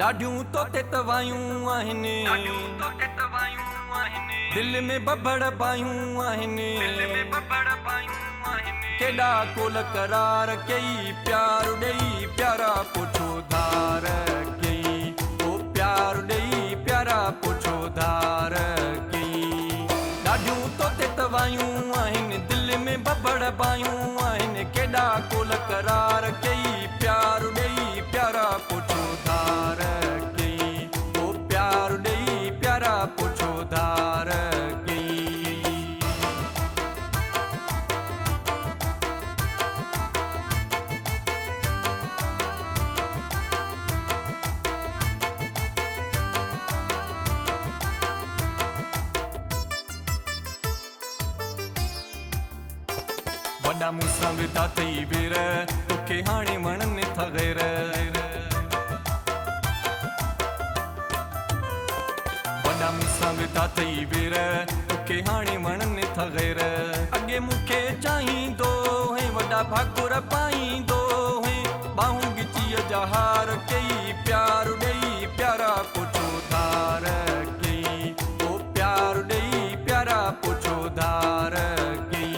ॾाढियूं तोते तवायूं आहिनि, दिल में बबड़ पायूं आहिनि, केॾा कोल करार कई प्यार ॾेई प्यारा पुछो धार कई, ओ प्यार ॾेई प्यारा पुछो धार कई। ॾाढियूं तोते तवायूं आहिनि, दिल में बबड़ पायूं आहिनि, केॾा कोल करार कई प्यार ॾेई प्यारा पुछो धार कई, ओ प्यार ॾेई प्यारा पुछो धार कई। वॾा मूंसां विधा थई वेर, तोखे हाणे वणनि था ग़ैर। वॾा मूंसां विधा थई वेर, तोखे हाणे वणनि था ग़ैर। अॻे मूंखे चाहींदो है, वॾा भाकुर पाईंदो है, ॿाहूं ॻिचीअ जा हार कई प्यार ॾेई प्यारा पुछो धार कई, ओ प्यार ॾेई प्यारा पुछो धार कई।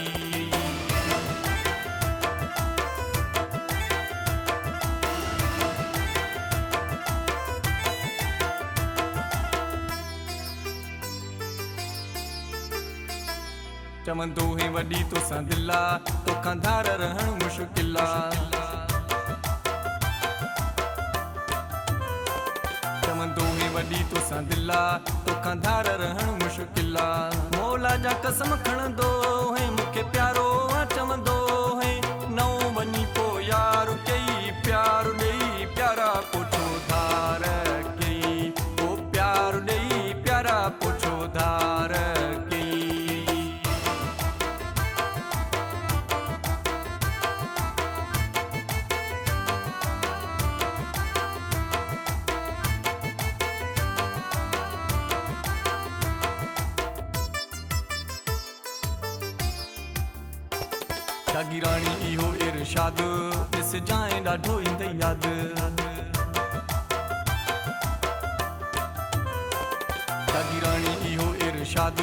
चवंदो है वॾी तोसां दिला, तोखां धार रहण मुश्किल आ। चवंदो है वॾी तोसां दिला, तोखां धार रहण मुश्किल आ। मौला जा कसम खणंदो है, मूंखे प्यारो आ चवंदो है, नओ वञी पो यार कई प्यार ॾेई प्यारा पुछो धार कई, ओ प्यार ॾेई प्यारा पुछो धार कई। जागीराणी इहो इरशाद, ॾिस जाए ॾाढो ईंदई याद। जागीराणी इहो इरशाद,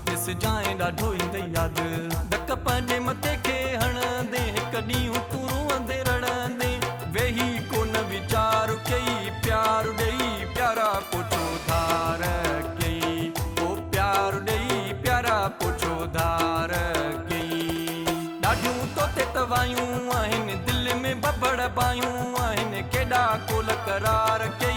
ॾिस जाए ॾाढो ईंदई याद। धक पंहिंजे मथे खे हणंदे, हिकु ॾींहुं तूं रोअंदे रड़ंदे, वेही कोन वीचार कई प्यार ॾेई प्यारा पुछो धार कई, ओ प्यार ॾेई प्यारा पुछो धार कई। ॾाढियूं तोते तवायूं आहिनि, दिल में बबड़ पायूं आहिनि, केॾा कोल करार कई